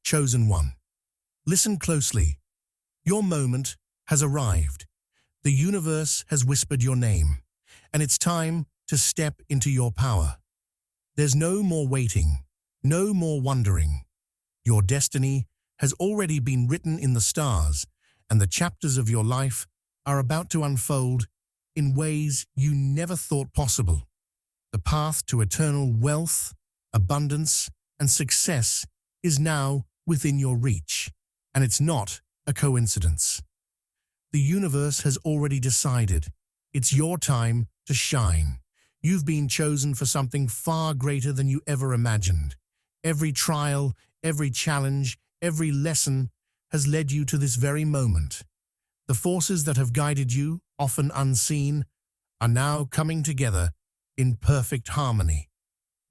Chosen one. Listen closely. Your moment has arrived. The universe has whispered your name, and it's time to step into your power. There's no more waiting, no more wondering. Your destiny has already been written in the stars, and the chapters of your life are about to unfold in ways you never thought possible. The path to eternal wealth, abundance, and success is now within your reach, and it's not a coincidence. The universe has already decided it's your time to shine. You've been chosen for something far greater than you ever imagined. Every trial, every challenge, every lesson has led you to this very moment. The forces that have guided you, often unseen, are now coming together in perfect harmony.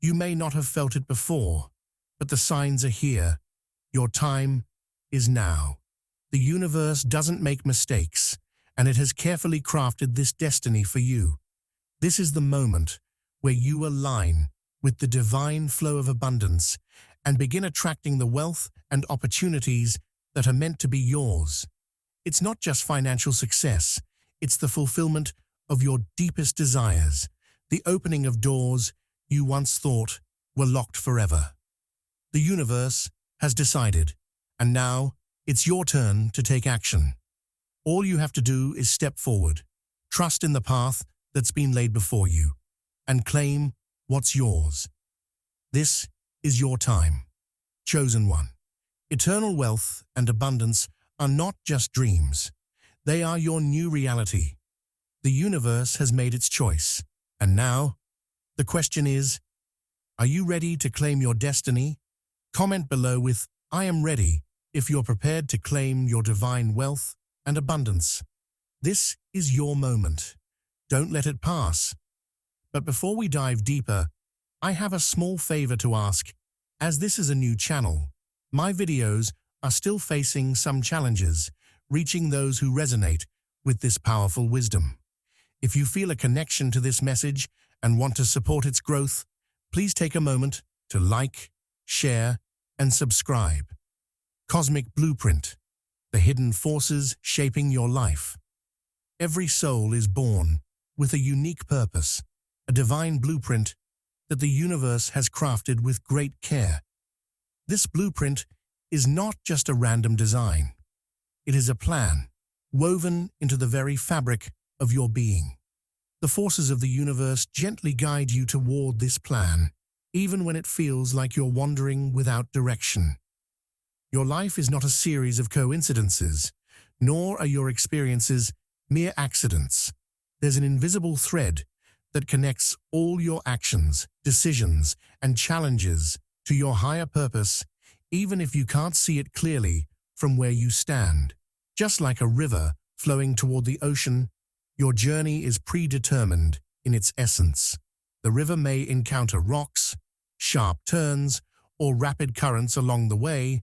You may not have felt it before, but the signs are here. Your time is now. The universe doesn't make mistakes, and it has carefully crafted this destiny for you. This is the moment where you align with the divine flow of abundance and begin attracting the wealth and opportunities that are meant to be yours. It's not just financial success, it's the fulfillment of your deepest desires, the opening of doors you once thought were locked forever. The universe has decided, and now it's your turn to take action. All you have to do is step forward, trust in the path that's been laid before you, and claim what's yours. This is your time. Chosen one. Eternal wealth and abundance are not just dreams. They are your new reality. The universe has made its choice. And now, the question is, are you ready to claim your destiny? Comment below with, "I am ready," if you're prepared to claim your divine wealth and abundance. This is your moment. Don't let it pass. But before we dive deeper, I have a small favor to ask. As this is a new channel, my videos are still facing some challenges, reaching those who resonate with this powerful wisdom. If you feel a connection to this message and want to support its growth, please take a moment to like, share, and subscribe. Cosmic Blueprint, the hidden forces shaping your life. Every soul is born with a unique purpose, a divine blueprint that the universe has crafted with great care. This blueprint is not just a random design. It is a plan, woven into the very fabric of your being. The forces of the universe gently guide you toward this plan, even when it feels like you're wandering without direction. Your life is not a series of coincidences, nor are your experiences mere accidents. There's an invisible thread that connects all your actions, decisions, and challenges to your higher purpose, even if you can't see it clearly from where you stand. Just like a river flowing toward the ocean, your journey is predetermined in its essence. The river may encounter rocks, sharp turns, or rapid currents along the way,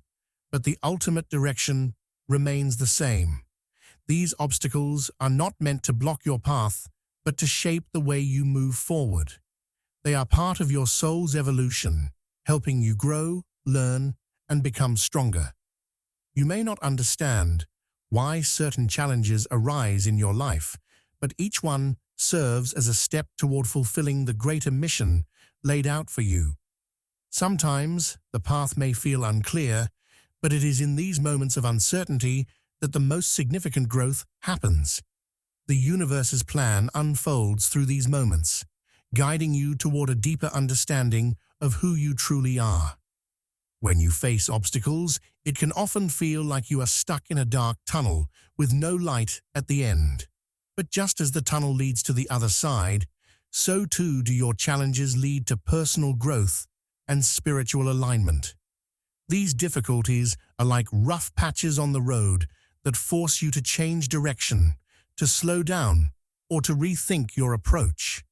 but the ultimate direction remains the same. These obstacles are not meant to block your path, but to shape the way you move forward. They are part of your soul's evolution, helping you grow, learn, and become stronger. You may not understand why certain challenges arise in your life, but each one serves as a step toward fulfilling the greater mission laid out for you. Sometimes the path may feel unclear, but it is in these moments of uncertainty that the most significant growth happens. The universe's plan unfolds through these moments, guiding you toward a deeper understanding of who you truly are. When you face obstacles, it can often feel like you are stuck in a dark tunnel with no light at the end. But just as the tunnel leads to the other side, so too do your challenges lead to personal growth and spiritual alignment. These difficulties are like rough patches on the road that force you to change direction, to slow down, or to rethink your approach.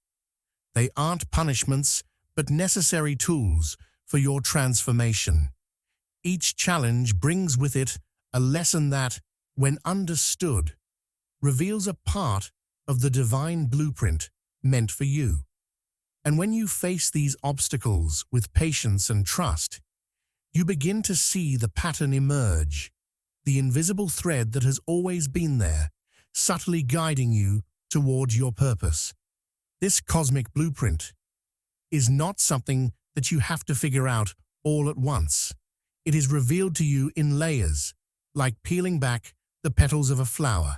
They aren't punishments, but necessary tools for your transformation. Each challenge brings with it a lesson that, when understood, reveals a part of the divine blueprint meant for you. And when you face these obstacles with patience and trust, You begin to see the pattern emerge, the invisible thread that has always been there, subtly guiding you towards your purpose. This cosmic blueprint is not something that you have to figure out all at once. It is revealed to you in layers, like peeling back the petals of a flower.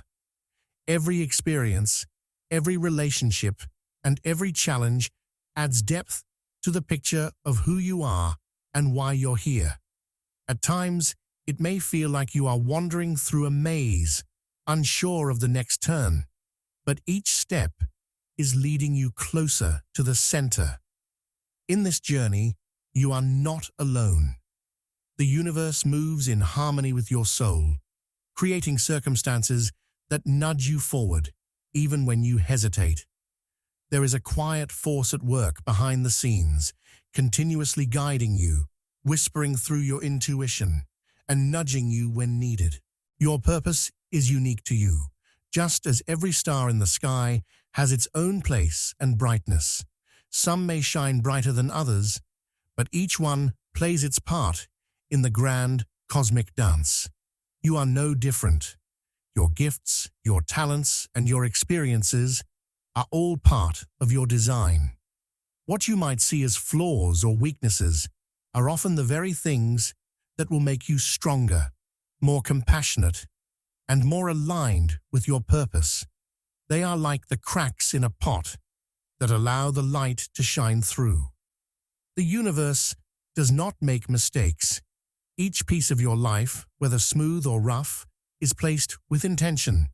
Every experience, every relationship, and every challenge adds depth to the picture of who you are and why you're here. At times, it may feel like you are wandering through a maze, unsure of the next turn, but each step is leading you closer to the center. In this journey, you are not alone. The universe moves in harmony with your soul, creating circumstances that nudge you forward, even when you hesitate. There is a quiet force at work behind the scenes, continuously guiding you, whispering through your intuition, and nudging you when needed. Your purpose is unique to you, just as every star in the sky has its own place and brightness. Some may shine brighter than others, but each one plays its part in the grand cosmic dance. You are no different. Your gifts, your talents, and your experiences are all part of your design. What you might see as flaws or weaknesses are often the very things that will make you stronger, more compassionate, and more aligned with your purpose. They are like the cracks in a pot that allow the light to shine through. The universe does not make mistakes. Each piece of your life, whether smooth or rough, is placed with intention,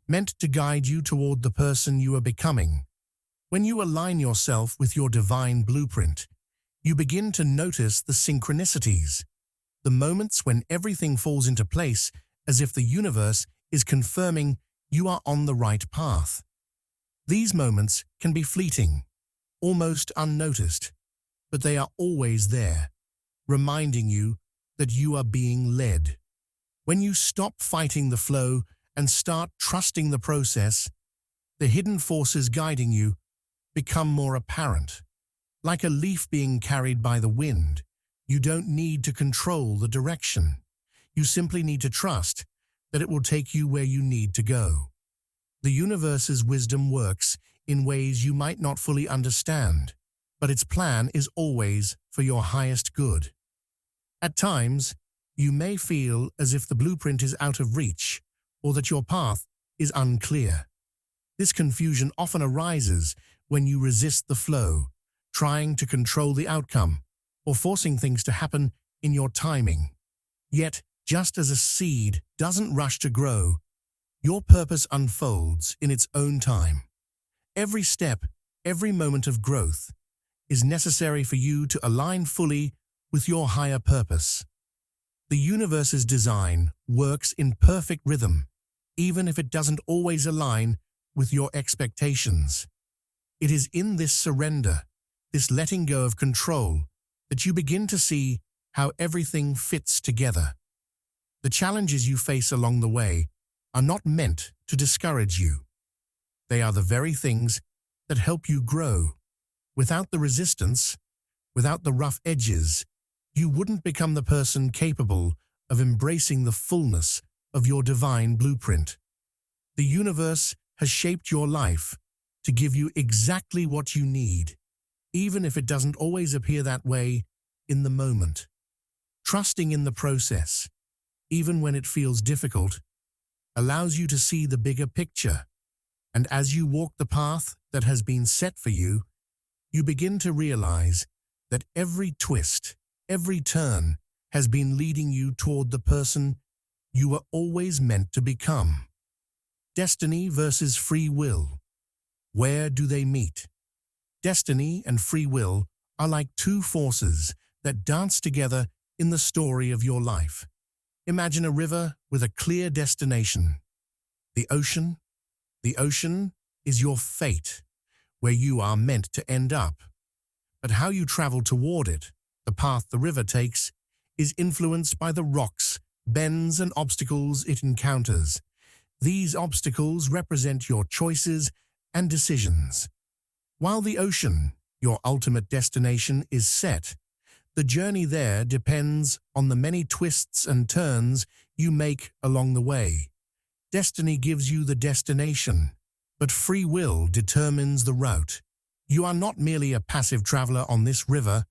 meant to guide you toward the person you are becoming. When you align yourself with your divine blueprint, you begin to notice the synchronicities, the moments when everything falls into place as if the universe is confirming you are on the right path. These moments can be fleeting, almost unnoticed, but they are always there, reminding you that you are being led. When you stop fighting the flow and start trusting the process, the hidden forces guiding you become more apparent. Like a leaf being carried by the wind, you don't need to control the direction. You simply need to trust that it will take you where you need to go. The universe's wisdom works in ways you might not fully understand, but its plan is always for your highest good. At times, you may feel as if the blueprint is out of reach or that your path is unclear. This confusion often arises when you resist the flow, trying to control the outcome or forcing things to happen in your timing. Yet, just as a seed doesn't rush to grow, your purpose unfolds in its own time. Every step, every moment of growth is necessary for you to align fully with your higher purpose. The universe's design works in perfect rhythm, even if it doesn't always align with your expectations. It is in this surrender, this letting go of control, that you begin to see how everything fits together. The challenges you face along the way are not meant to discourage you. They are the very things that help you grow. Without the resistance, without the rough edges, you wouldn't become the person capable of embracing the fullness of your divine blueprint. The universe has shaped your life to give you exactly what you need, even if it doesn't always appear that way in the moment. Trusting in the process, even when it feels difficult, allows you to see the bigger picture. And as you walk the path that has been set for you, you begin to realize that every twist, every turn has been leading you toward the person you were always meant to become. Destiny versus free will. Where do they meet? Destiny and free will are like two forces that dance together in the story of your life. Imagine a river with a clear destination. The ocean. The ocean is your fate, where you are meant to end up. But how you travel toward it, the path the river takes, is influenced by the rocks, bends, and obstacles it encounters. These obstacles represent your choices and decisions. While the ocean, your ultimate destination, is set, The journey there depends on the many twists and turns you make along the way. Destiny gives you the destination, but free will determines the route. You are not merely a passive traveler on this river,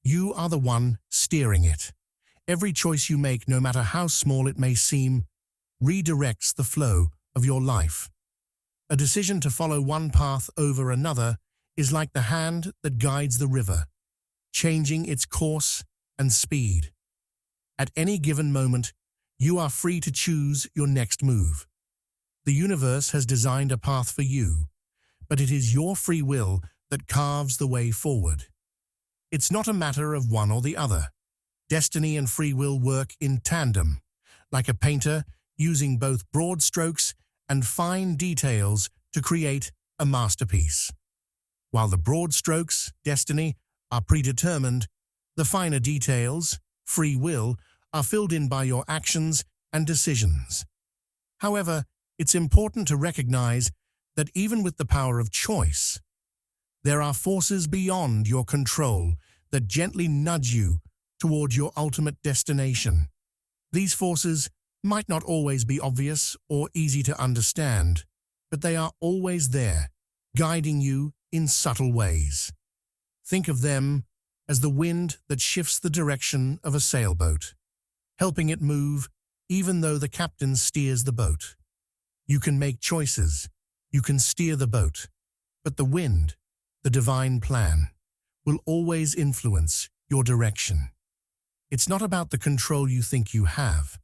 you are the one steering it. Every choice you make, no matter how small it may seem, redirects the flow of your life. A decision to follow one path over another is like the hand that guides the river, changing its course and speed. At any given moment, you are free to choose your next move. The universe has designed a path for you, but it is your free will that carves the way forward. It's not a matter of one or the other. Destiny and free will work in tandem, like a painter using both broad strokes and fine details to create a masterpiece. While the broad strokes, destiny, are predetermined, the finer details, free will, are filled in by your actions and decisions. However, it's important to recognize that even with the power of choice, there are forces beyond your control that gently nudge you toward your ultimate destination. These forces might not always be obvious or easy to understand, but they are always there, guiding you in subtle ways. Think of them as the wind that shifts the direction of a sailboat, helping it move even though the captain steers the boat. You can make choices, you can steer the boat, but the wind, the divine plan, will always influence your direction. It's not about the control you think you have.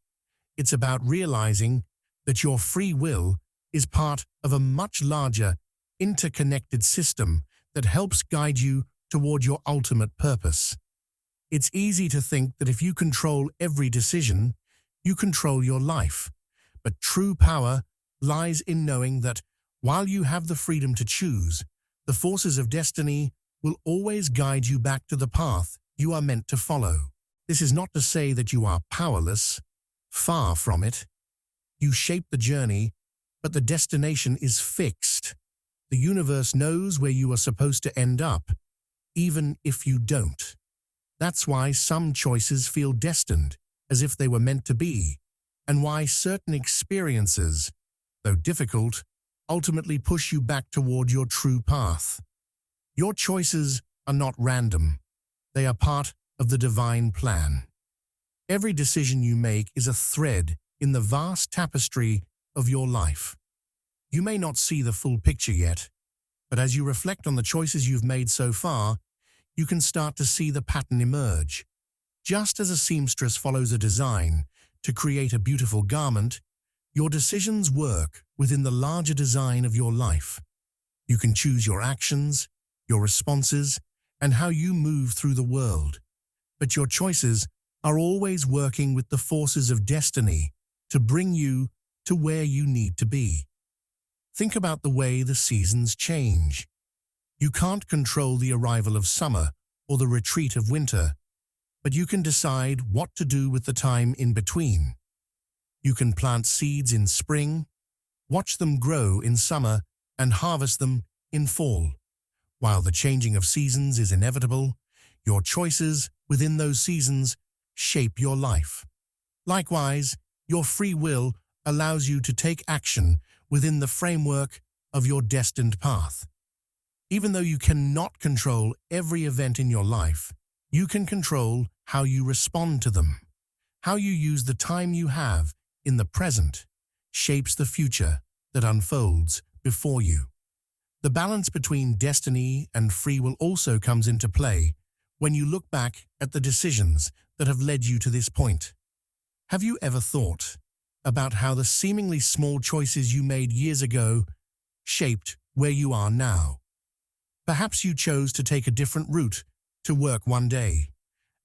It's about realizing that your free will is part of a much larger, interconnected system that helps guide you toward your ultimate purpose. It's easy to think that if you control every decision, you control your life. But true power lies in knowing that while you have the freedom to choose, the forces of destiny will always guide you back to the path you are meant to follow. This is not to say that you are powerless. Far from it. You shape the journey, but the destination is fixed. The universe knows where you are supposed to end up, even if you don't. That's why some choices feel destined, as if they were meant to be, and why certain experiences, though difficult, ultimately push you back toward your true path. Your choices are not random. They are part of the divine plan. Every decision you make is a thread in the vast tapestry of your life. You may not see the full picture yet, but as you reflect on the choices you've made so far, you can start to see the pattern emerge. Just as a seamstress follows a design to create a beautiful garment, your decisions work within the larger design of your life. You can choose your actions, your responses, and how you move through the world. But your choices are always working with the forces of destiny to bring you to where you need to be. Think about the way the seasons change. You can't control the arrival of summer or the retreat of winter, but you can decide what to do with the time in between. You can plant seeds in spring, watch them grow in summer, and harvest them in fall. While the changing of seasons is inevitable, your choices within those seasons shape your life. Likewise, your free will allows you to take action within the framework of your destined path. Even though you cannot control every event in your life, you can control how you respond to them. How you use the time you have in the present shapes the future that unfolds before you. The balance between destiny and free will also comes into play when you look back at the decisions that have led you to this point. Have you ever thought about how the seemingly small choices you made years ago shaped where you are now? Perhaps you chose to take a different route to work one day,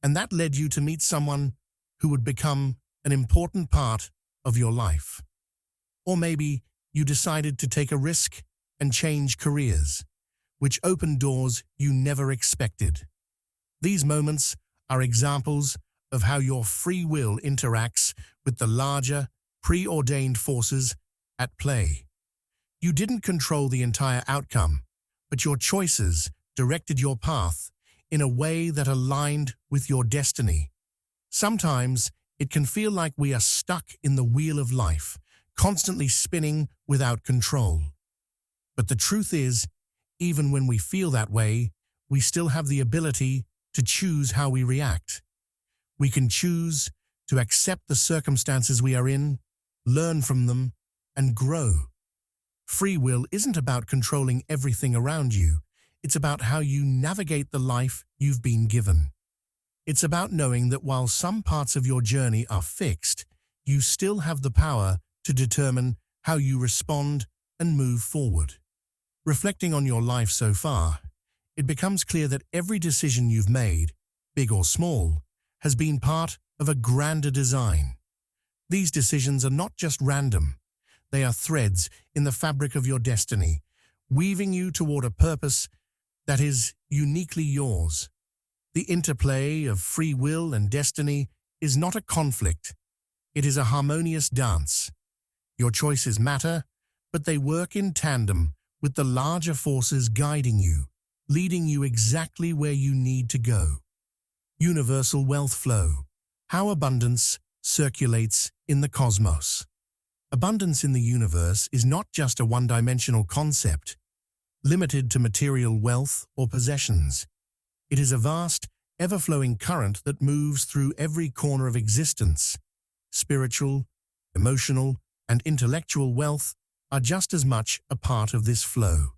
and that led you to meet someone who would become an important part of your life. Or maybe you decided to take a risk and change careers, which opened doors you never expected. These moments are examples of how your free will interacts with the larger, preordained forces at play. You didn't control the entire outcome, but your choices directed your path in a way that aligned with your destiny. Sometimes it can feel like we are stuck in the wheel of life, constantly spinning without control. But the truth is, even when we feel that way, we still have the ability to choose how we react. We can choose to accept the circumstances we are in, learn from them, and grow. Free will isn't about controlling everything around you. It's about how you navigate the life you've been given. It's about knowing that while some parts of your journey are fixed, you still have the power to determine how you respond and move forward. Reflecting on your life so far, it becomes clear that every decision you've made, big or small, has been part of a grander design. These decisions are not just random. They are threads in the fabric of your destiny, weaving you toward a purpose that is uniquely yours. The interplay of free will and destiny is not a conflict. It is a harmonious dance. Your choices matter, but they work in tandem with the larger forces guiding you, leading you exactly where you need to go. Universal wealth flow. How abundance circulates in the cosmos. Abundance in the universe is not just a one-dimensional concept, limited to material wealth or possessions. It is a vast, ever-flowing current that moves through every corner of existence. Spiritual, emotional, and intellectual wealth are just as much a part of this flow.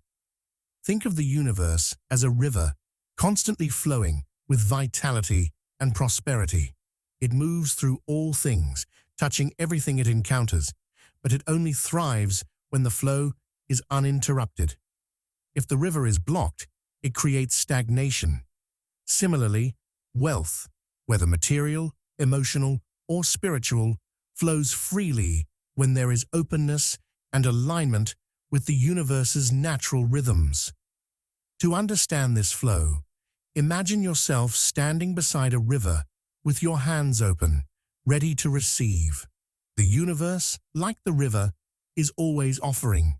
Think of the universe as a river, constantly flowing with vitality and prosperity. It moves through all things, touching everything it encounters, but it only thrives when the flow is uninterrupted. If the river is blocked, it creates stagnation. Similarly, wealth, whether material, emotional, or spiritual, flows freely when there is openness and alignment with the universe's natural rhythms. To understand this flow, imagine yourself standing beside a river with your hands open, ready to receive. The universe, like the river, is always offering.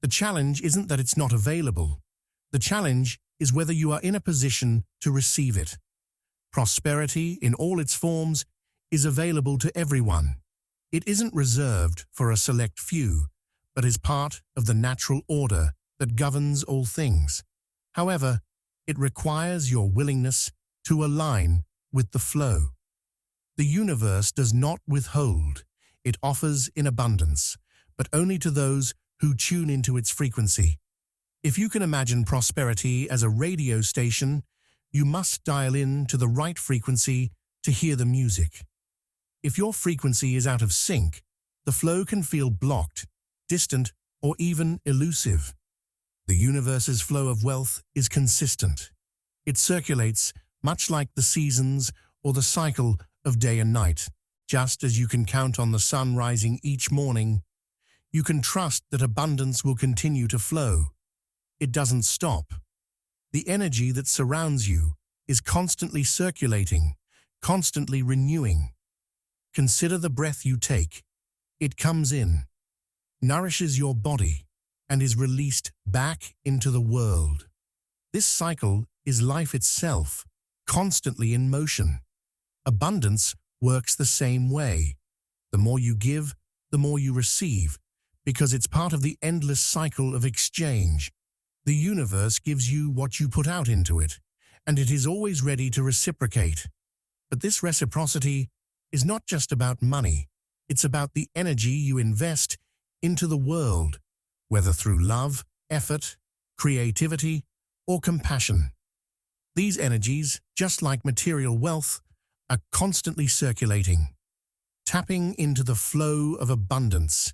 The challenge isn't that it's not available. The challenge is whether you are in a position to receive it. Prosperity, in all its forms, is available to everyone. It isn't reserved for a select few, but is part of the natural order that governs all things. However, it requires your willingness to align with the flow. The universe does not withhold. It offers in abundance, but only to those who tune into its frequency. If you can imagine prosperity as a radio station, you must dial in to the right frequency to hear the music. If your frequency is out of sync, the flow can feel blocked, distant, or even elusive. The universe's flow of wealth is consistent. It circulates much like the seasons or the cycle of day and night. Just as you can count on the sun rising each morning, you can trust that abundance will continue to flow. It doesn't stop. The energy that surrounds you is constantly circulating, constantly renewing. Consider the breath you take. It comes in, nourishes your body, and is released back into the world. This cycle is life itself, constantly in motion. Abundance works the same way. The more you give, the more you receive, because it's part of the endless cycle of exchange. The universe gives you what you put out into it, and it is always ready to reciprocate. But this reciprocity is not just about money. It's about the energy you invest into the world, whether through love, effort, creativity, or compassion. These energies, just like material wealth, are constantly circulating. Tapping into the flow of abundance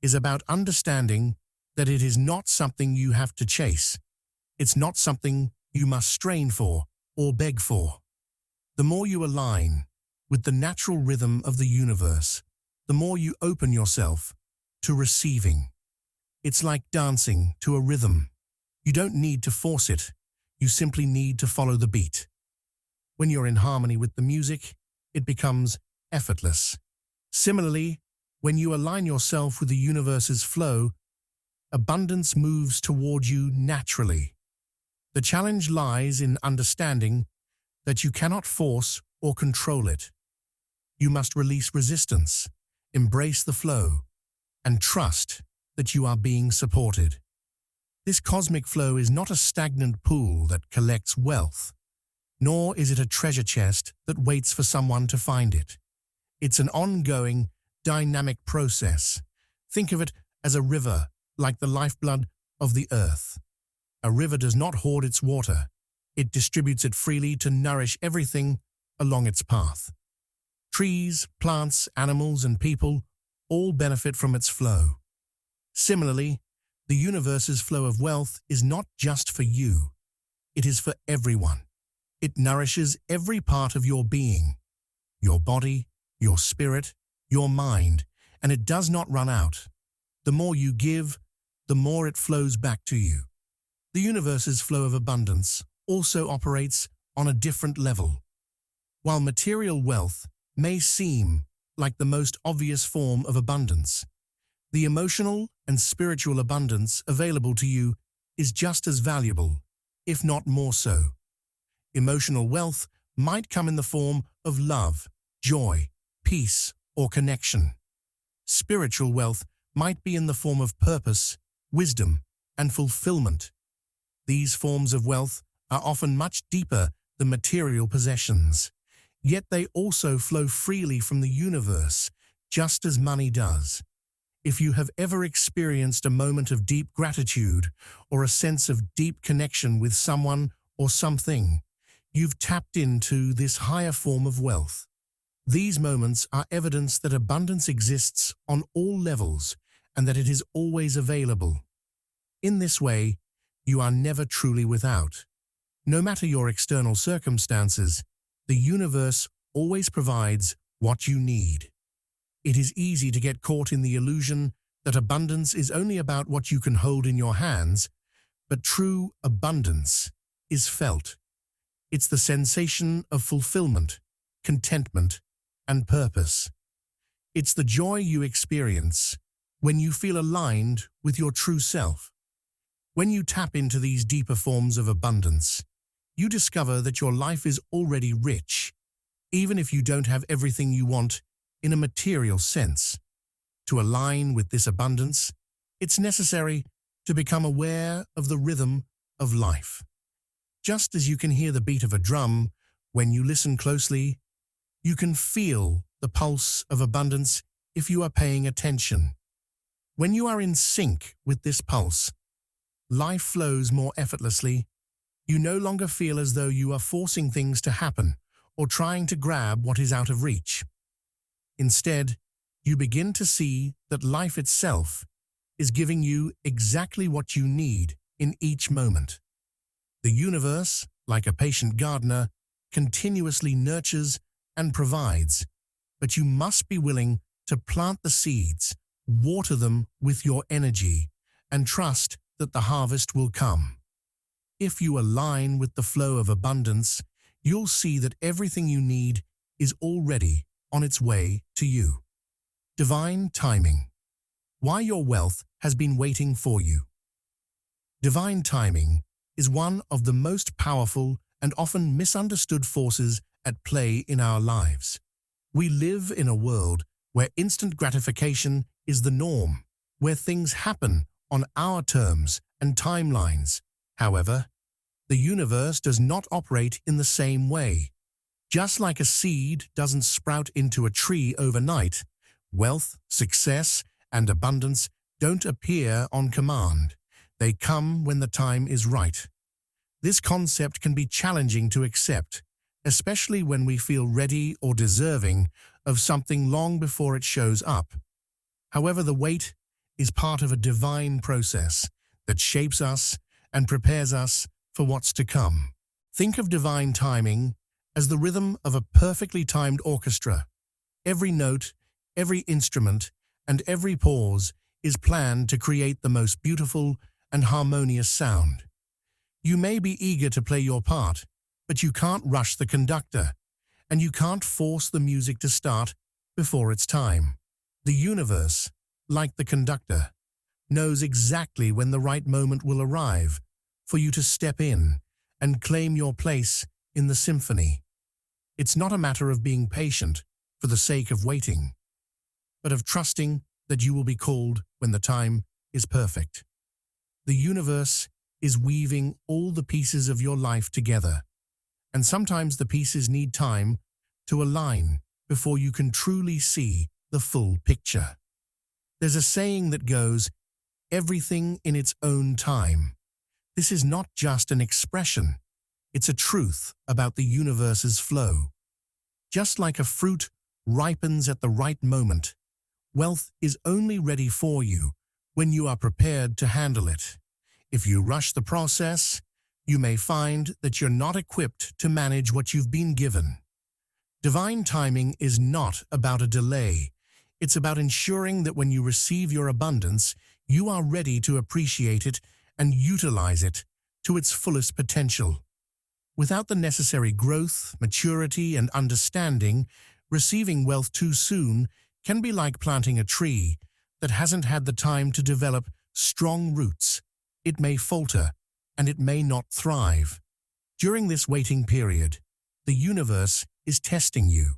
is about understanding that it is not something you have to chase. It's not something you must strain for or beg for. The more you align with the natural rhythm of the universe, the more you open yourself to receiving. It's like dancing to a rhythm. You don't need to force it. You simply need to follow the beat. When you're in harmony with the music, it becomes effortless. Similarly, when you align yourself with the universe's flow, abundance moves toward you naturally. The challenge lies in understanding that you cannot force or control it. You must release resistance, embrace the flow, and trust that you are being supported. This cosmic flow is not a stagnant pool that collects wealth, nor is it a treasure chest that waits for someone to find it. It's an ongoing, dynamic process. Think of it as a river, like the lifeblood of the earth. A river does not hoard its water. It distributes it freely to nourish everything along its path. Trees, plants, animals, and people all benefit from its flow. Similarly, the universe's flow of wealth is not just for you. It is for everyone. It nourishes every part of your being, your body, your spirit, your mind, and it does not run out. The more you give, the more it flows back to you. The universe's flow of abundance also operates on a different level. While material wealth may seem like the most obvious form of abundance, the emotional and spiritual abundance available to you is just as valuable, if not more so. Emotional wealth might come in the form of love, joy, peace, or connection. Spiritual wealth might be in the form of purpose, wisdom, and fulfillment. These forms of wealth are often much deeper than material possessions, yet they also flow freely from the universe, just as money does. If you have ever experienced a moment of deep gratitude or a sense of deep connection with someone or something, you've tapped into this higher form of wealth. These moments are evidence that abundance exists on all levels and that it is always available. In this way, you are never truly without. No matter your external circumstances, the universe always provides what you need. It is easy to get caught in the illusion that abundance is only about what you can hold in your hands, but true abundance is felt. It's the sensation of fulfillment, contentment, and purpose. It's the joy you experience when you feel aligned with your true self. When you tap into these deeper forms of abundance, you discover that your life is already rich, even if you don't have everything you want in a material sense. To align with this abundance, it's necessary to become aware of the rhythm of life. Just as you can hear the beat of a drum, when you listen closely, you can feel the pulse of abundance if you are paying attention. When you are in sync with this pulse, life flows more effortlessly. You no longer feel as though you are forcing things to happen or trying to grab what is out of reach. Instead, you begin to see that life itself is giving you exactly what you need in each moment. The universe, like a patient gardener, continuously nurtures and provides, but you must be willing to plant the seeds, water them with your energy, and trust that the harvest will come. If you align with the flow of abundance, you'll see that everything you need is already on its way to you. Divine timing. Why your wealth has been waiting for you. Divine timing is one of the most powerful and often misunderstood forces at play in our lives. We live in a world where instant gratification is the norm, where things happen on our terms and timelines. However, the universe does not operate in the same way. Just like a seed doesn't sprout into a tree overnight, wealth, success, and abundance don't appear on command. They come when the time is right. This concept can be challenging to accept, especially when we feel ready or deserving of something long before it shows up. However, the wait is part of a divine process that shapes us and prepares us for what's to come. Think of divine timing as the rhythm of a perfectly timed orchestra. Every note, every instrument, and every pause is planned to create the most beautiful and harmonious sound. You may be eager to play your part, but you can't rush the conductor, and you can't force the music to start before it's time. The universe, like the conductor, knows exactly when the right moment will arrive for you to step in and claim your place in the symphony. It's not a matter of being patient for the sake of waiting, but of trusting that you will be called when the time is perfect. The universe is weaving all the pieces of your life together, and sometimes the pieces need time to align before you can truly see the full picture. There's a saying that goes, "Everything in its own time." This is not just an expression, it's a truth about the universe's flow. Just like a fruit ripens at the right moment, wealth is only ready for you when you are prepared to handle it. If you rush the process, you may find that you're not equipped to manage what you've been given. Divine timing is not about a delay. It's about ensuring that when you receive your abundance, you are ready to appreciate it and utilize it to its fullest potential. Without the necessary growth, maturity, and understanding, receiving wealth too soon can be like planting a tree that hasn't had the time to develop strong roots. It may falter, and it may not thrive. During this waiting period, the universe is testing you,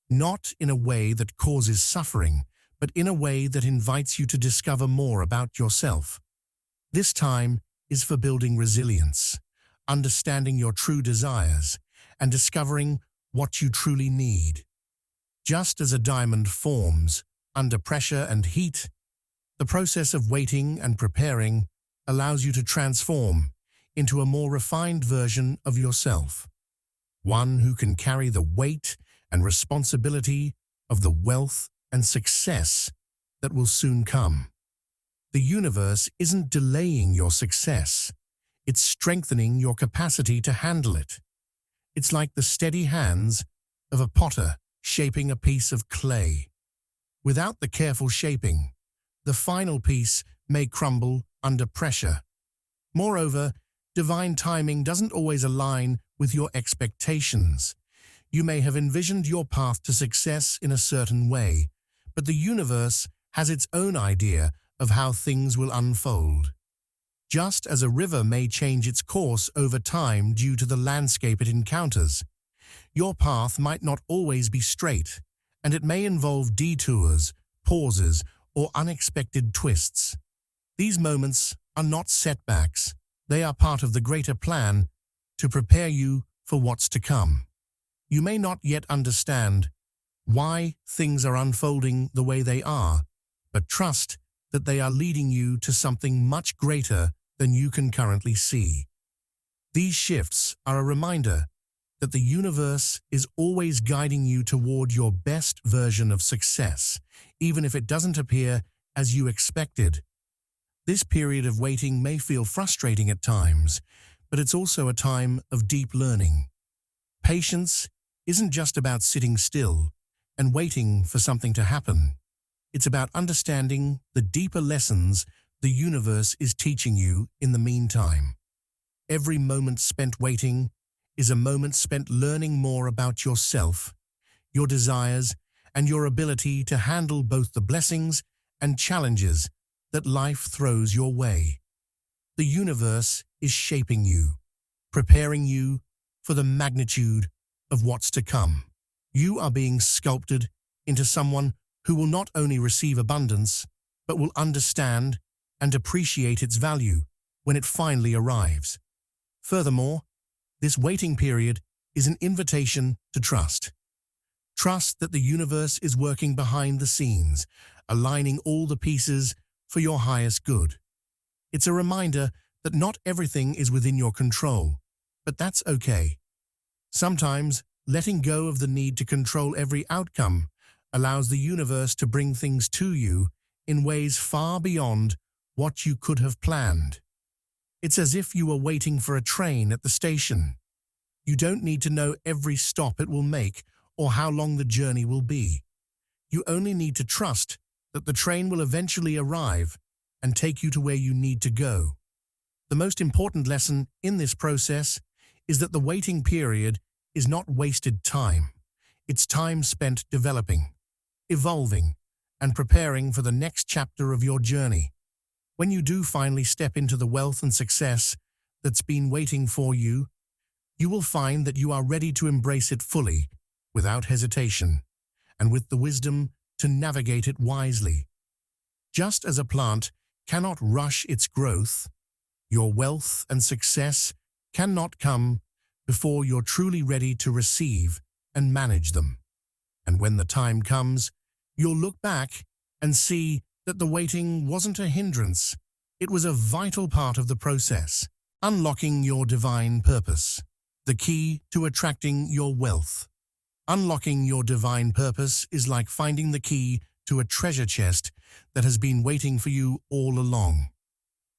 not in a way that causes suffering, but in a way that invites you to discover more about yourself. This time is for building resilience, understanding your true desires, and discovering what you truly need. Just as a diamond forms under pressure and heat, the process of waiting and preparing allows you to transform into a more refined version of yourself, one who can carry the weight and responsibility of the wealth and success that will soon come. The universe isn't delaying your success, it's strengthening your capacity to handle it. It's like the steady hands of a potter shaping a piece of clay. Without the careful shaping, the final piece may crumble under pressure. Moreover, divine timing doesn't always align with your expectations. You may have envisioned your path to success in a certain way, but the universe has its own idea of how things will unfold. Just as a river may change its course over time due to the landscape it encounters, your path might not always be straight, and it may involve detours, pauses, or unexpected twists. These moments are not setbacks, they are part of the greater plan to prepare you for what's to come. You may not yet understand why things are unfolding the way they are, but trust that they are leading you to something much greater than you can currently see. These shifts are a reminder that the universe is always guiding you toward your best version of success, even if it doesn't appear as you expected. This period of waiting may feel frustrating at times, but it's also a time of deep learning. Patience isn't just about sitting still and waiting for something to happen. It's about understanding the deeper lessons the universe is teaching you in the meantime. Every moment spent waiting is a moment spent learning more about yourself, your desires, and your ability to handle both the blessings and challenges that life throws your way. The universe is shaping you, preparing you for the magnitude of what's to come. You are being sculpted into someone who will not only receive abundance, but will understand and appreciate its value when it finally arrives. Furthermore, this waiting period is an invitation to trust. Trust that the universe is working behind the scenes, aligning all the pieces for your highest good. It's a reminder that not everything is within your control, but that's okay. Sometimes, letting go of the need to control every outcome allows the universe to bring things to you in ways far beyond what you could have planned. It's as if you were waiting for a train at the station. You don't need to know every stop it will make or how long the journey will be. You only need to trust that the train will eventually arrive and take you to where you need to go. The most important lesson in this process is that the waiting period is not wasted time. It's time spent developing, evolving, and preparing for the next chapter of your journey. When you do finally step into the wealth and success that's been waiting for you, you will find that you are ready to embrace it fully, without hesitation, and with the wisdom to navigate it wisely. Just as a plant cannot rush its growth, your wealth and success cannot come before you're truly ready to receive and manage them. And when the time comes, you'll look back and see that the waiting wasn't a hindrance. It was a vital part of the process, unlocking your divine purpose, the key to attracting your wealth. Unlocking your divine purpose is like finding the key to a treasure chest that has been waiting for you all along.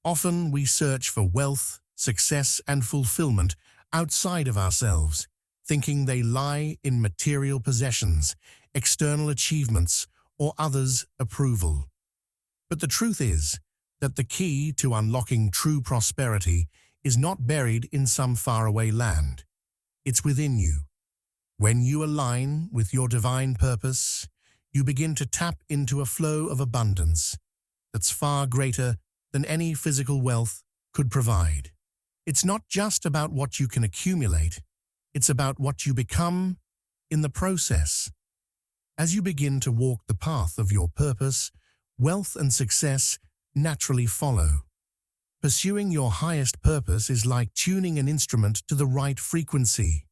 Often we search for wealth, success, and fulfillment outside of ourselves, thinking they lie in material possessions, external achievements, or others' approval. But the truth is that the key to unlocking true prosperity is not buried in some faraway land. It's within you. When you align with your divine purpose, you begin to tap into a flow of abundance that's far greater than any physical wealth could provide. It's not just about what you can accumulate, it's about what you become in the process. As you begin to walk the path of your purpose, wealth and success naturally follow. Pursuing your highest purpose is like tuning an instrument to the right frequency.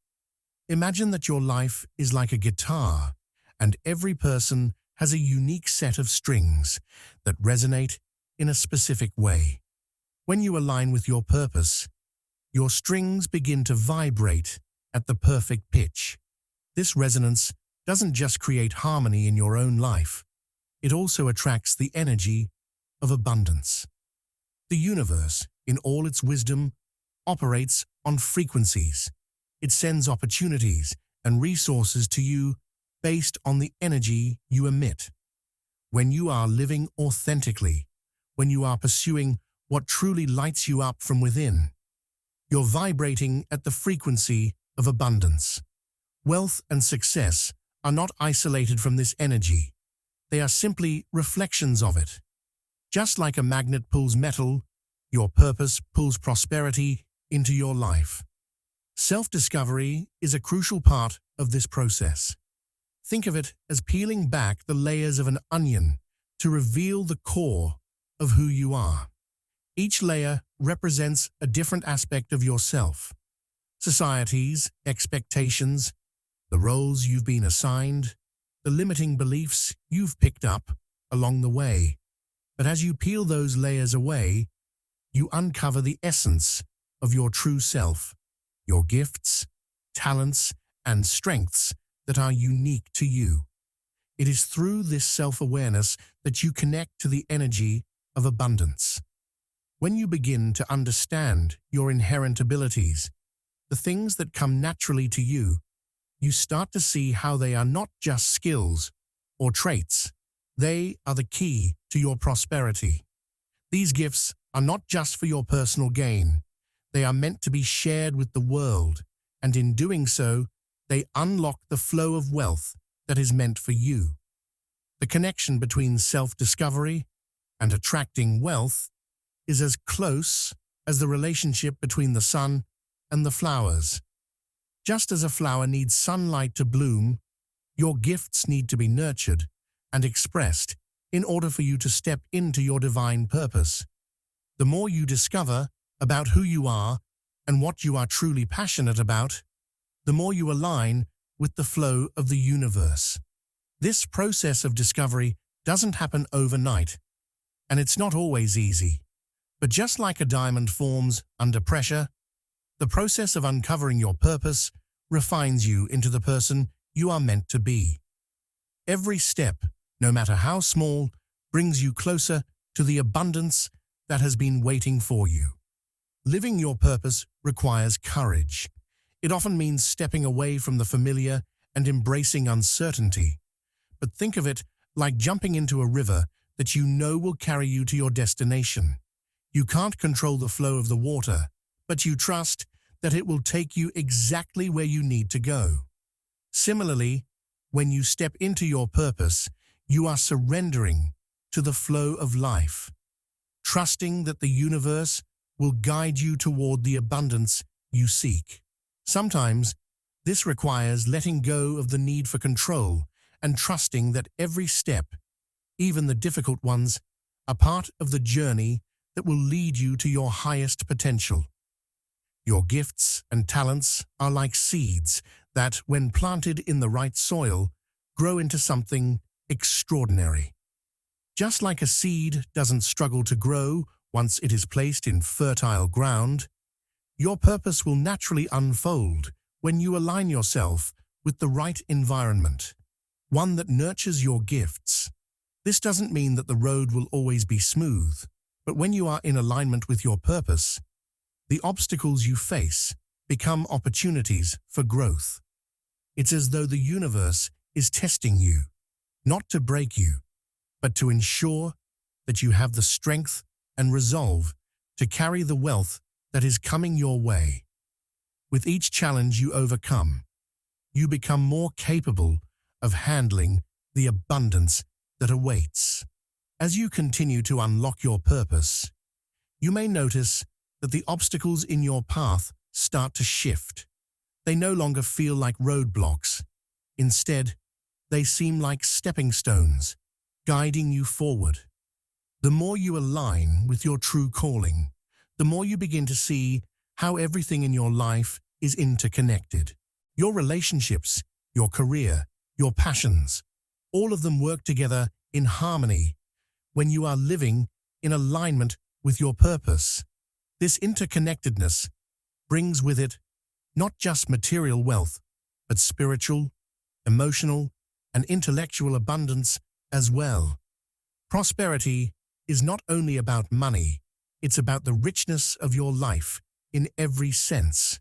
Imagine that your life is like a guitar, and every person has a unique set of strings that resonate in a specific way. When you align with your purpose, your strings begin to vibrate at the perfect pitch. This resonance doesn't just create harmony in your own life, it also attracts the energy of abundance. The universe, in all its wisdom, operates on frequencies. It sends opportunities and resources to you based on the energy you emit. When you are living authentically, when you are pursuing what truly lights you up from within, you're vibrating at the frequency of abundance. Wealth and success are not isolated from this energy. They are simply reflections of it. Just like a magnet pulls metal, your purpose pulls prosperity into your life. Self-discovery is a crucial part of this process. Think of it as peeling back the layers of an onion to reveal the core of who you are. Each layer represents a different aspect of yourself. Society's expectations, the roles you've been assigned, the limiting beliefs you've picked up along the way. But as you peel those layers away, you uncover the essence of your true self, your gifts, talents, and strengths that are unique to you. It is through this self-awareness that you connect to the energy of abundance. When you begin to understand your inherent abilities, the things that come naturally to you, you start to see how they are not just skills or traits. They are the key to your prosperity. These gifts are not just for your personal gain. They are meant to be shared with the world, and in doing so, they unlock the flow of wealth that is meant for you. The connection between self-discovery and attracting wealth is as close as the relationship between the sun and the flowers. Just as a flower needs sunlight to bloom, your gifts need to be nurtured and expressed in order for you to step into your divine purpose. The more you discover about who you are and what you are truly passionate about, the more you align with the flow of the universe. This process of discovery doesn't happen overnight, and it's not always easy. But just like a diamond forms under pressure, the process of uncovering your purpose refines you into the person you are meant to be. Every step, no matter how small, brings you closer to the abundance that has been waiting for you. Living your purpose requires courage. It often means stepping away from the familiar and embracing uncertainty. But think of it like jumping into a river that you know will carry you to your destination. You can't control the flow of the water, but you trust that it will take you exactly where you need to go. Similarly, when you step into your purpose, you are surrendering to the flow of life, trusting that the universe will guide you toward the abundance you seek. Sometimes, this requires letting go of the need for control and trusting that every step, even the difficult ones, are part of the journey that will lead you to your highest potential. Your gifts and talents are like seeds that, when planted in the right soil, grow into something extraordinary. Just like a seed doesn't struggle to grow once it is placed in fertile ground, your purpose will naturally unfold when you align yourself with the right environment, one that nurtures your gifts. This doesn't mean that the road will always be smooth, but when you are in alignment with your purpose, the obstacles you face become opportunities for growth. It's as though the universe is testing you, not to break you, but to ensure that you have the strength and resolve to carry the wealth that is coming your way. With each challenge you overcome, you become more capable of handling the abundance that awaits. As you continue to unlock your purpose, you may notice that the obstacles in your path start to shift. They no longer feel like roadblocks. Instead, they seem like stepping stones, guiding you forward. The more you align with your true calling, the more you begin to see how everything in your life is interconnected. Your relationships, your career, your passions, all of them work together in harmony when you are living in alignment with your purpose. This interconnectedness brings with it not just material wealth, but spiritual, emotional, and intellectual abundance as well. Prosperity is not only about money, it's about the richness of your life in every sense.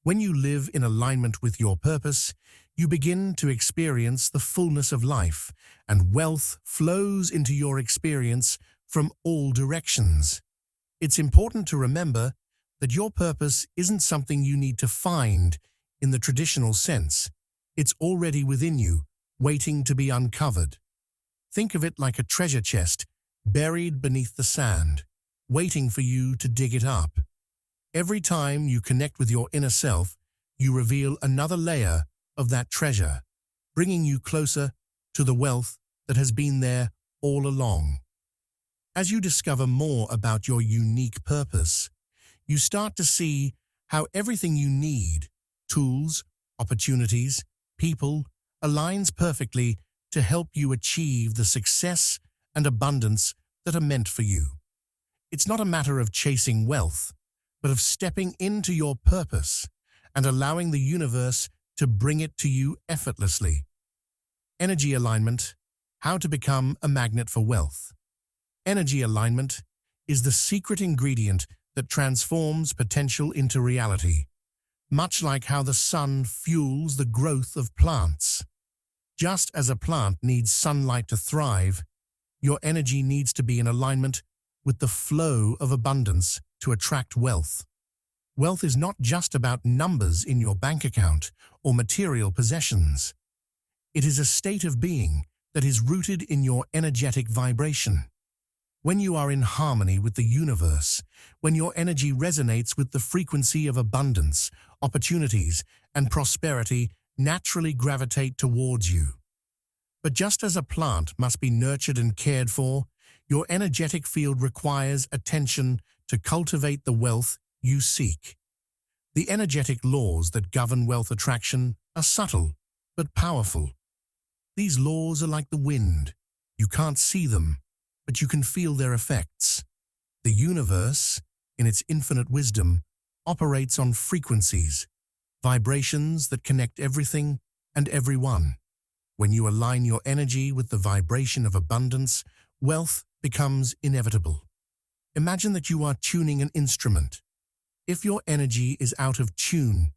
When you live in alignment with your purpose, you begin to experience the fullness of life, and wealth flows into your experience from all directions. It's important to remember that your purpose isn't something you need to find in the traditional sense. It's already within you, waiting to be uncovered. Think of it like a treasure chest buried beneath the sand, waiting for you to dig it up. Every time you connect with your inner self, you reveal another layer of that treasure, bringing you closer to the wealth that has been there all along. As you discover more about your unique purpose, you start to see how everything you need, tools, opportunities, people, aligns perfectly to help you achieve the success and abundance that are meant for you. It's not a matter of chasing wealth, but of stepping into your purpose and allowing the universe to bring it to you effortlessly. Energy alignment: how to become a magnet for wealth. Energy alignment is the secret ingredient that transforms potential into reality, much like how the sun fuels the growth of plants. Just as a plant needs sunlight to thrive, your energy needs to be in alignment with the flow of abundance to attract wealth. Wealth is not just about numbers in your bank account or material possessions. It is a state of being that is rooted in your energetic vibration. When you are in harmony with the universe, when your energy resonates with the frequency of abundance, opportunities, and prosperity naturally gravitate towards you. But just as a plant must be nurtured and cared for, your energetic field requires attention to cultivate the wealth you seek. The energetic laws that govern wealth attraction are subtle but powerful. These laws are like the wind. You can't see them, but you can feel their effects. The universe, in its infinite wisdom, operates on frequencies, vibrations that connect everything and everyone. When you align your energy with the vibration of abundance, wealth becomes inevitable. Imagine that you are tuning an instrument. If your energy is out of tune,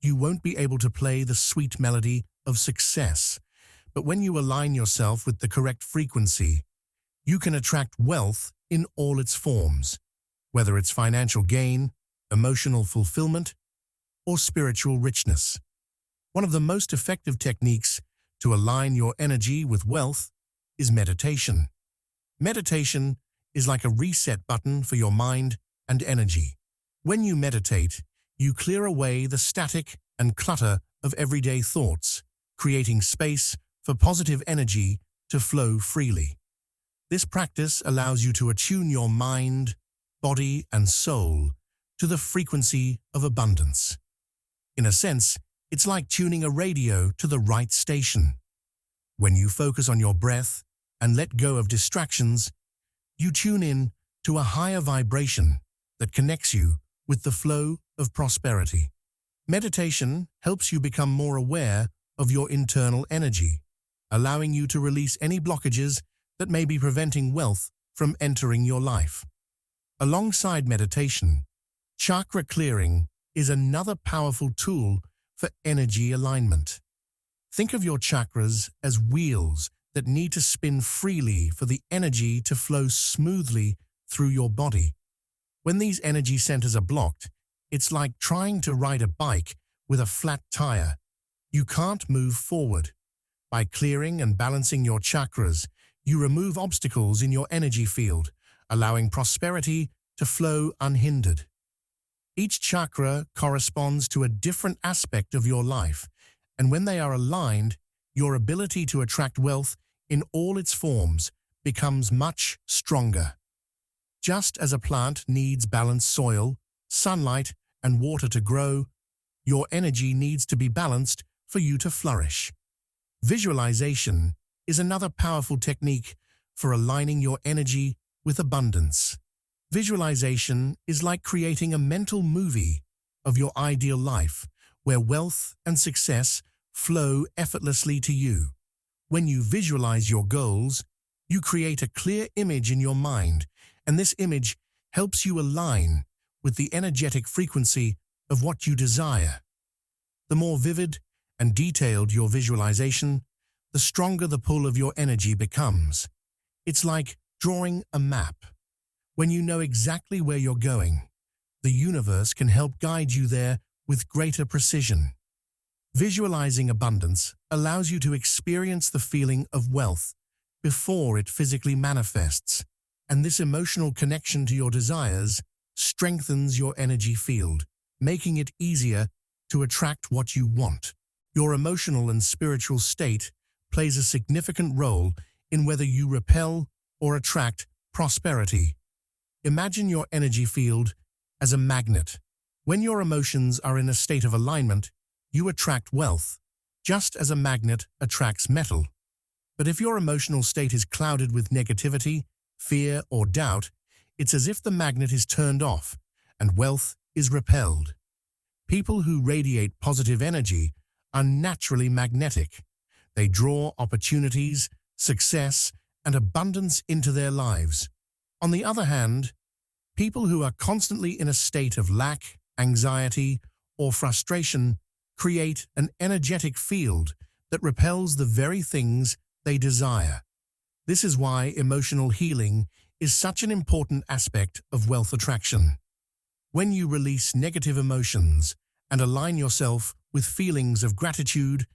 you won't be able to play the sweet melody of success. But when you align yourself with the correct frequency, you can attract wealth in all its forms, whether it's financial gain, emotional fulfillment, or spiritual richness. One of the most effective techniques to align your energy with wealth is meditation. Meditation is like a reset button for your mind and energy. When you meditate, you clear away the static and clutter of everyday thoughts, creating space for positive energy to flow freely. This practice allows you to attune your mind, body, and soul to the frequency of abundance. In a sense, it's like tuning a radio to the right station. When you focus on your breath and let go of distractions, you tune in to a higher vibration that connects you with the flow of prosperity. Meditation helps you become more aware of your internal energy, allowing you to release any blockages that may be preventing wealth from entering your life. Alongside meditation, chakra clearing is another powerful tool for energy alignment. Think of your chakras as wheels that need to spin freely for the energy to flow smoothly through your body. When these energy centers are blocked, it's like trying to ride a bike with a flat tire. You can't move forward. By clearing and balancing your chakras, you remove obstacles in your energy field, allowing prosperity to flow unhindered. Each chakra corresponds to a different aspect of your life, and when they are aligned, your ability to attract wealth in all its forms becomes much stronger. Just as a plant needs balanced soil, sunlight, and water to grow, your energy needs to be balanced for you to flourish. Visualization is another powerful technique for aligning your energy with abundance. Visualization is like creating a mental movie of your ideal life, where wealth and success flow effortlessly to you. When you visualize your goals, you create a clear image in your mind, and this image helps you align with the energetic frequency of what you desire. The more vivid and detailed your visualization, the stronger the pull of your energy becomes. It's like drawing a map. When you know exactly where you're going, the universe can help guide you there with greater precision. Visualizing abundance allows you to experience the feeling of wealth before it physically manifests, and this emotional connection to your desires strengthens your energy field, making it easier to attract what you want. Your emotional and spiritual state plays a significant role in whether you repel or attract prosperity. Imagine your energy field as a magnet. When your emotions are in a state of alignment, you attract wealth, just as a magnet attracts metal. But if your emotional state is clouded with negativity, fear, or doubt, it's as if the magnet is turned off and wealth is repelled. People who radiate positive energy are naturally magnetic. They draw opportunities, success, and abundance into their lives. On the other hand, people who are constantly in a state of lack, anxiety, or frustration create an energetic field that repels the very things they desire. This is why emotional healing is such an important aspect of wealth attraction. When you release negative emotions and align yourself with feelings of gratitude,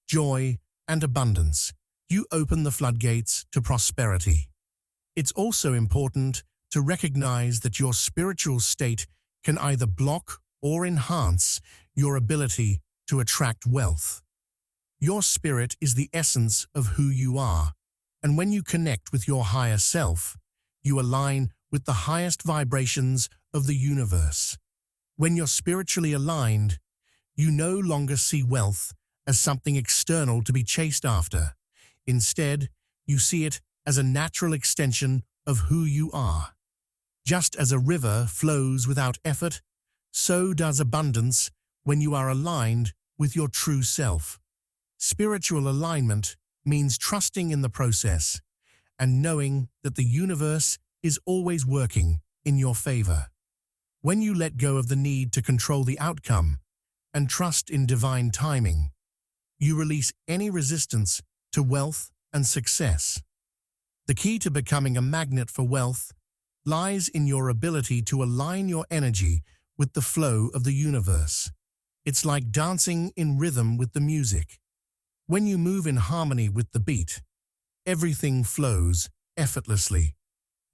joy, and abundance, you open the floodgates to prosperity. It's also important to recognize that your spiritual state can either block or enhance your ability to attract wealth. Your spirit is the essence of who you are, and when you connect with your higher self, you align with the highest vibrations of the universe. When you're spiritually aligned, you no longer see wealth as something external to be chased after. Instead, you see it as a natural extension of who you are. Just as a river flows without effort, so does abundance when you are aligned with your true self. Spiritual alignment means trusting in the process and knowing that the universe is always working in your favor. When you let go of the need to control the outcome and trust in divine timing, you release any resistance to wealth and success. The key to becoming a magnet for wealth lies in your ability to align your energy with the flow of the universe. It's like dancing in rhythm with the music. When you move in harmony with the beat, everything flows effortlessly.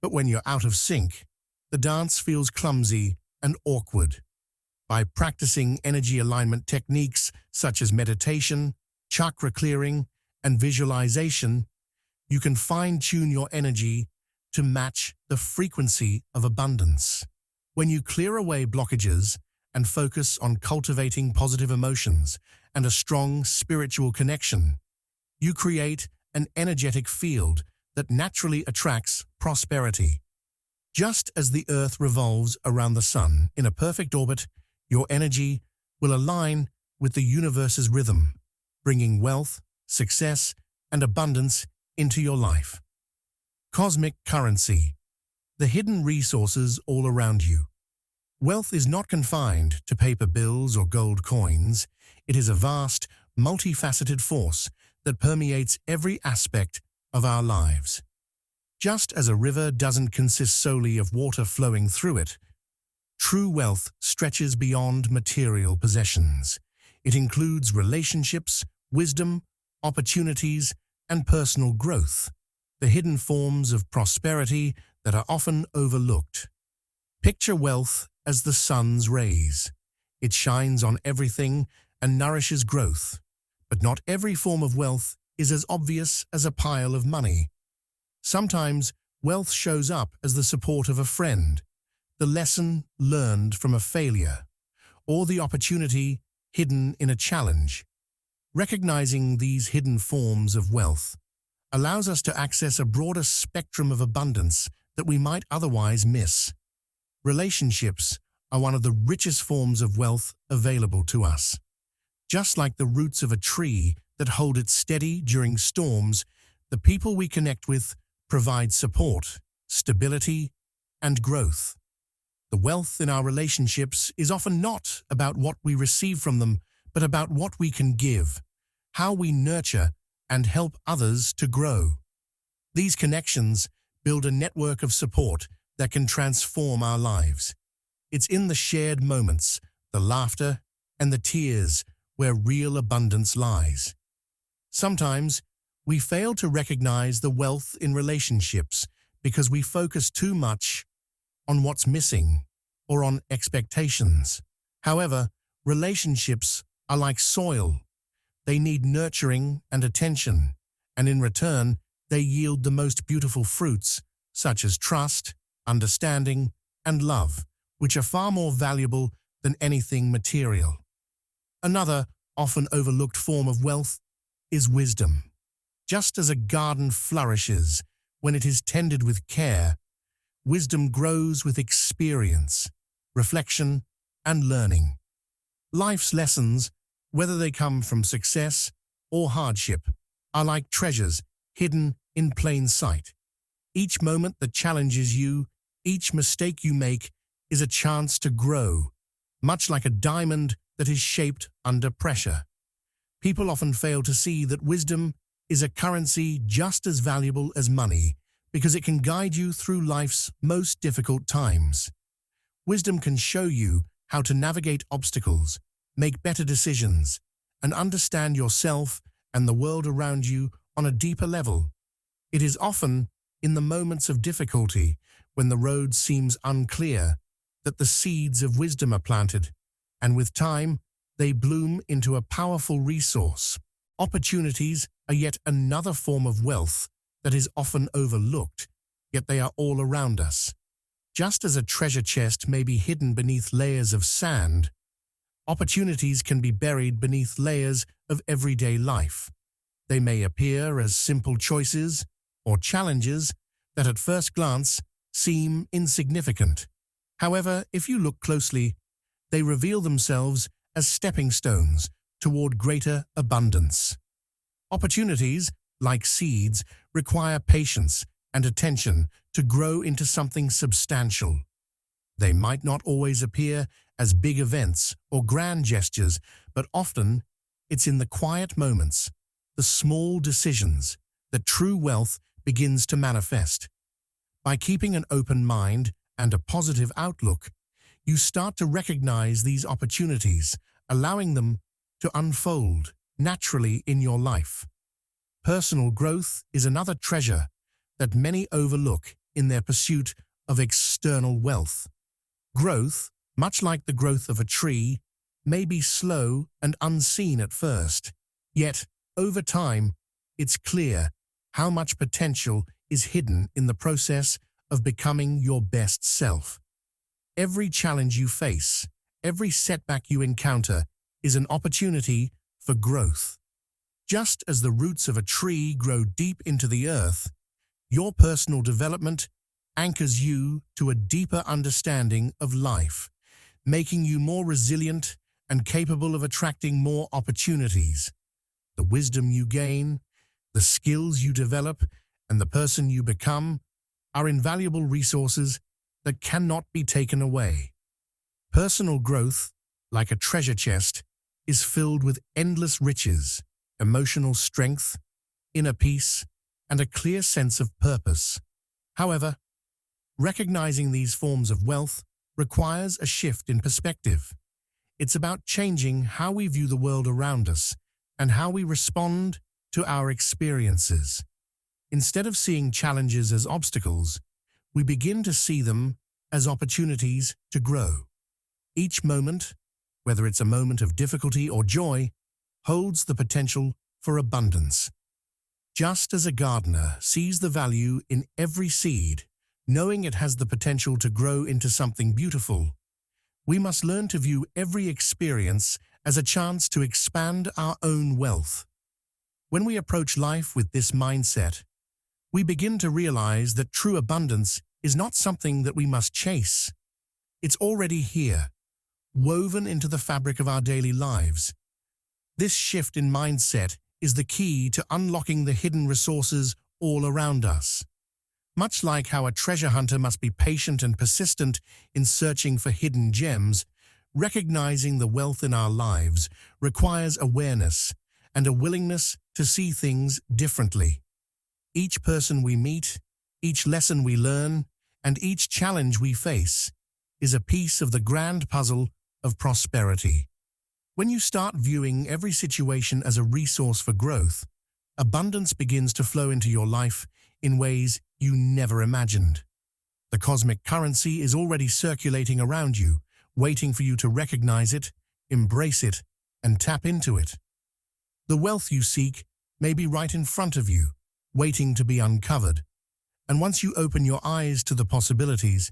But when you're out of sync, the dance feels clumsy and awkward. By practicing energy alignment techniques such as meditation, chakra clearing, and visualization, you can fine-tune your energy to match the frequency of abundance. When you clear away blockages and focus on cultivating positive emotions and a strong spiritual connection, you create an energetic field that naturally attracts prosperity. Just as the Earth revolves around the Sun in a perfect orbit, your energy will align with the universe's rhythm, bringing wealth, success, and abundance into your life. Cosmic currency, the hidden resources all around you. Wealth is not confined to paper bills or gold coins. It is a vast, multifaceted force that permeates every aspect of our lives. Just as a river doesn't consist solely of water flowing through it, true wealth stretches beyond material possessions. It includes relationships, wisdom, opportunities, and personal growth, the hidden forms of prosperity that are often overlooked. Picture wealth as the sun's rays. It shines on everything and nourishes growth. But not every form of wealth is as obvious as a pile of money. Sometimes wealth shows up as the support of a friend, the lesson learned from a failure, or the opportunity hidden in a challenge. Recognizing these hidden forms of wealth allows us to access a broader spectrum of abundance that we might otherwise miss. Relationships are one of the richest forms of wealth available to us. Just like the roots of a tree that hold it steady during storms, the people we connect with provide support, stability, and growth. The wealth in our relationships is often not about what we receive from them, but about what we can give, how we nurture and help others to grow. These connections build a network of support that can transform our lives. It's in the shared moments, the laughter, and the tears where real abundance lies. Sometimes, we fail to recognize the wealth in relationships because we focus too much on what's missing or on expectations. However, relationships are like soil. They need nurturing and attention, and in return, they yield the most beautiful fruits, such as trust, understanding, and love, which are far more valuable than anything material. Another often overlooked form of wealth is wisdom. Just as a garden flourishes when it is tended with care, wisdom grows with experience, reflection, and learning. Life's lessons, whether they come from success or hardship, are like treasures hidden in plain sight. Each moment that challenges you, each mistake you make, is a chance to grow, much like a diamond that is shaped under pressure. People often fail to see that wisdom is a currency just as valuable as money because it can guide you through life's most difficult times. Wisdom can show you how to navigate obstacles, make better decisions, and understand yourself and the world around you on a deeper level. It is often in the moments of difficulty, when the road seems unclear, that the seeds of wisdom are planted, and with time, they bloom into a powerful resource. Opportunities are yet another form of wealth that is often overlooked, yet they are all around us. Just as a treasure chest may be hidden beneath layers of sand, opportunities can be buried beneath layers of everyday life. They may appear as simple choices or challenges that at first glance seem insignificant. However, if you look closely, they reveal themselves as stepping stones toward greater abundance. Opportunities, like seeds, require patience and attention to grow into something substantial. They might not always appear as big events or grand gestures, but often it's in the quiet moments, the small decisions, that true wealth begins to manifest. By keeping an open mind and a positive outlook, you start to recognize these opportunities, allowing them to unfold naturally in your life. Personal growth is another treasure that many overlook in their pursuit of external wealth. Growth, much like the growth of a tree, may be slow and unseen at first, yet, over time, it's clear how much potential is hidden in the process of becoming your best self. Every challenge you face, every setback you encounter, is an opportunity for growth. Just as the roots of a tree grow deep into the earth, your personal development anchors you to a deeper understanding of life, making you more resilient and capable of attracting more opportunities. The wisdom you gain, the skills you develop, and the person you become are invaluable resources that cannot be taken away. Personal growth, like a treasure chest, is filled with endless riches, emotional strength, inner peace, and a clear sense of purpose. However, recognizing these forms of wealth requires a shift in perspective. It's about changing how we view the world around us and how we respond to our experiences. Instead of seeing challenges as obstacles, we begin to see them as opportunities to grow. Each moment, whether it's a moment of difficulty or joy, holds the potential for abundance. Just as a gardener sees the value in every seed, knowing it has the potential to grow into something beautiful, we must learn to view every experience as a chance to expand our own wealth. When we approach life with this mindset, we begin to realize that true abundance is not something that we must chase. It's already here, woven into the fabric of our daily lives. This shift in mindset is the key to unlocking the hidden resources all around us. Much like how a treasure hunter must be patient and persistent in searching for hidden gems, recognizing the wealth in our lives requires awareness and a willingness to see things differently. Each person we meet, each lesson we learn, and each challenge we face is a piece of the grand puzzle of prosperity. When you start viewing every situation as a resource for growth, abundance begins to flow into your life in ways you never imagined. The cosmic currency is already circulating around you, waiting for you to recognize it, embrace it, and tap into it. The wealth you seek may be right in front of you, waiting to be uncovered. And once you open your eyes to the possibilities,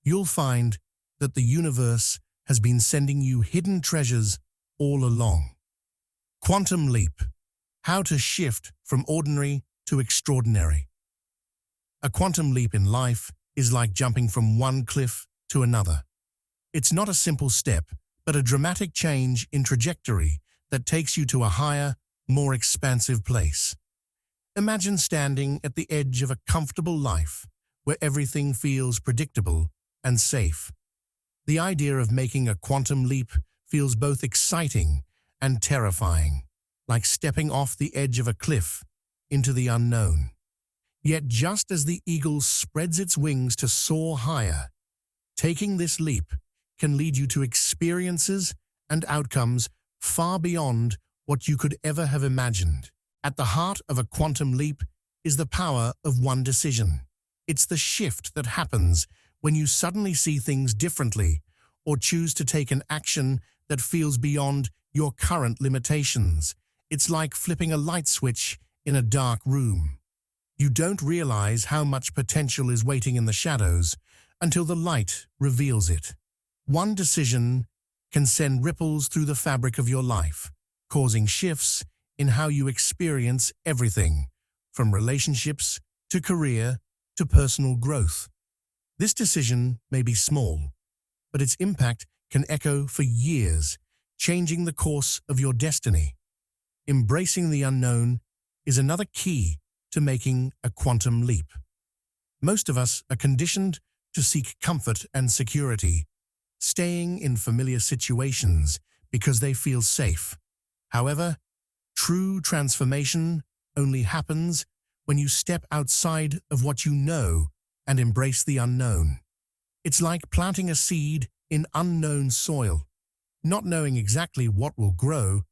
you'll find that the universe has been sending you hidden treasures all along. Quantum leap: how to shift from ordinary to extraordinary. A quantum leap in life is like jumping from one cliff to another. It's not a simple step, but a dramatic change in trajectory that takes you to a higher, more expansive place. Imagine standing at the edge of a comfortable life where everything feels predictable and safe. The idea of making a quantum leap feels both exciting and terrifying, like stepping off the edge of a cliff into the unknown. Yet just as the eagle spreads its wings to soar higher, taking this leap can lead you to experiences and outcomes far beyond what you could ever have imagined. At the heart of a quantum leap is the power of one decision. It's the shift that happens when you suddenly see things differently or choose to take an action that feels beyond your current limitations. It's like flipping a light switch in a dark room. You don't realize how much potential is waiting in the shadows until the light reveals it. One decision can send ripples through the fabric of your life, causing shifts in how you experience everything, from relationships to career to personal growth. This decision may be small, but its impact can echo for years, changing the course of your destiny. Embracing the unknown is another key to making a quantum leap. Most of us are conditioned to seek comfort and security, staying in familiar situations because they feel safe. However, true transformation only happens when you step outside of what you know and embrace the unknown. It's like planting a seed in unknown soil, not knowing exactly what will grow,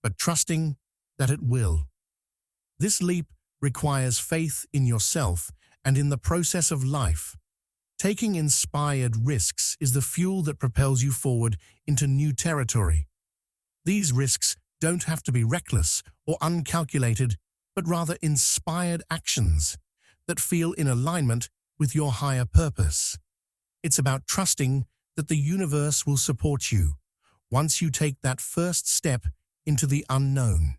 but trusting that it will. This leap requires faith in yourself and in the process of life. Taking inspired risks is the fuel that propels you forward into new territory. These risks don't have to be reckless or uncalculated, but rather inspired actions that feel in alignment with your higher purpose. It's about trusting that the universe will support you once you take that first step into the unknown.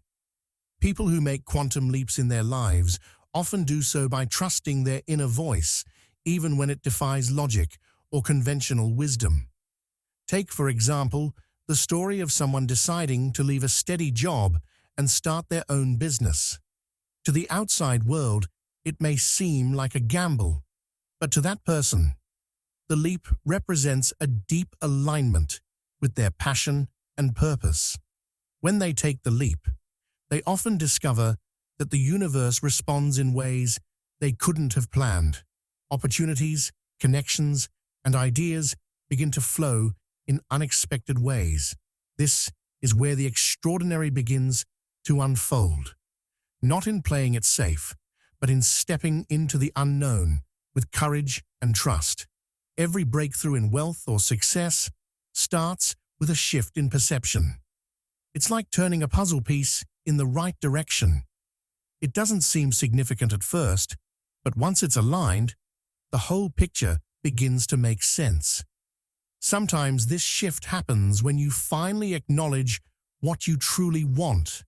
People who make quantum leaps in their lives often do so by trusting their inner voice, even when it defies logic or conventional wisdom. Take, for example, the story of someone deciding to leave a steady job and start their own business. To the outside world, it may seem like a gamble, but to that person, the leap represents a deep alignment with their passion and purpose. When they take the leap, they often discover that the universe responds in ways they couldn't have planned. Opportunities, connections, and ideas begin to flow in unexpected ways. This is where the extraordinary begins to unfold. Not in playing it safe, but in stepping into the unknown with courage and trust. Every breakthrough in wealth or success starts with a shift in perception. It's like turning a puzzle piece in the right direction. It doesn't seem significant at first, but once it's aligned, the whole picture begins to make sense. Sometimes this shift happens when you finally acknowledge what you truly want,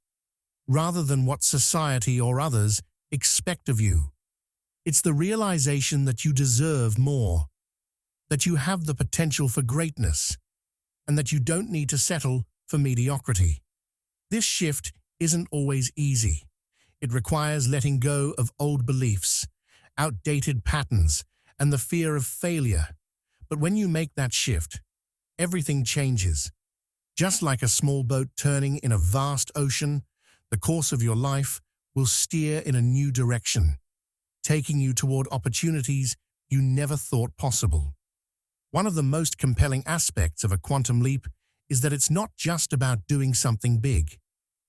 rather than what society or others expect of you. It's the realization that you deserve more, that you have the potential for greatness, and that you don't need to settle for mediocrity. This shift isn't always easy. It requires letting go of old beliefs, outdated patterns, and the fear of failure. But when you make that shift, everything changes. Just like a small boat turning in a vast ocean, the course of your life will steer in a new direction, taking you toward opportunities you never thought possible. One of the most compelling aspects of a quantum leap is that it's not just about doing something big.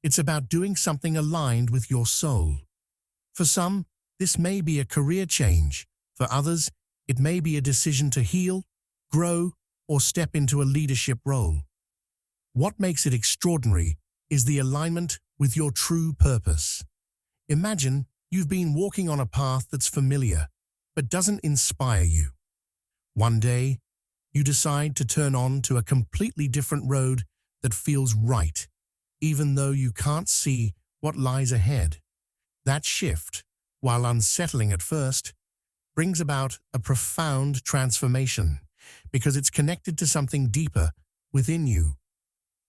It's about doing something aligned with your soul. For some, this may be a career change. For others, it may be a decision to heal, grow, or step into a leadership role. What makes it extraordinary is the alignment with your true purpose. Imagine you've been walking on a path that's familiar, but doesn't inspire you. One day, you decide to turn on to a completely different road that feels right, even though you can't see what lies ahead. That shift, while unsettling at first, brings about a profound transformation because it's connected to something deeper within you.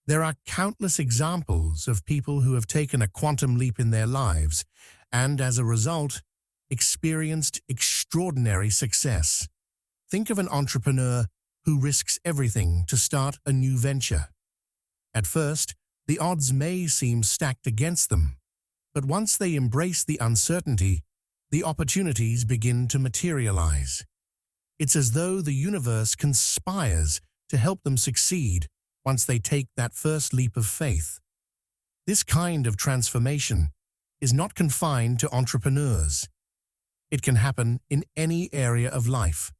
There are countless examples of people who have taken a quantum leap in their lives and, as a result, experienced extraordinary success. Think of an entrepreneur who risks everything to start a new venture. At first, the odds may seem stacked against them, but once they embrace the uncertainty, the opportunities begin to materialize. It's as though the universe conspires to help them succeed once they take that first leap of faith. This kind of transformation is not confined to entrepreneurs. It can happen in any area of life,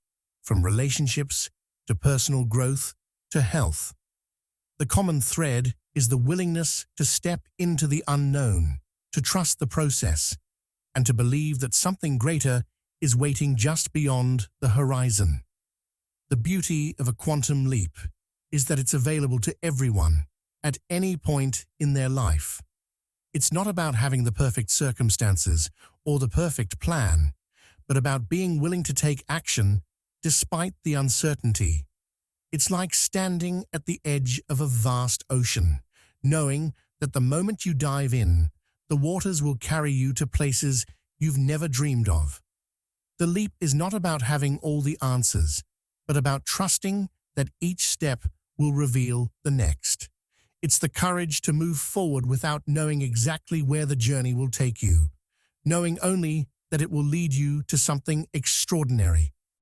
from relationships to personal growth to health. The common thread is the willingness to step into the unknown, to trust the process, and to believe that something greater is waiting just beyond the horizon. The beauty of a quantum leap is that it's available to everyone at any point in their life. It's not about having the perfect circumstances or the perfect plan, but about being willing to take action despite the uncertainty. It's like standing at the edge of a vast ocean, knowing that the moment you dive in, the waters will carry you to places you've never dreamed of. The leap is not about having all the answers, but about trusting that each step will reveal the next. It's the courage to move forward without knowing exactly where the journey will take you, knowing only that it will lead you to something extraordinary.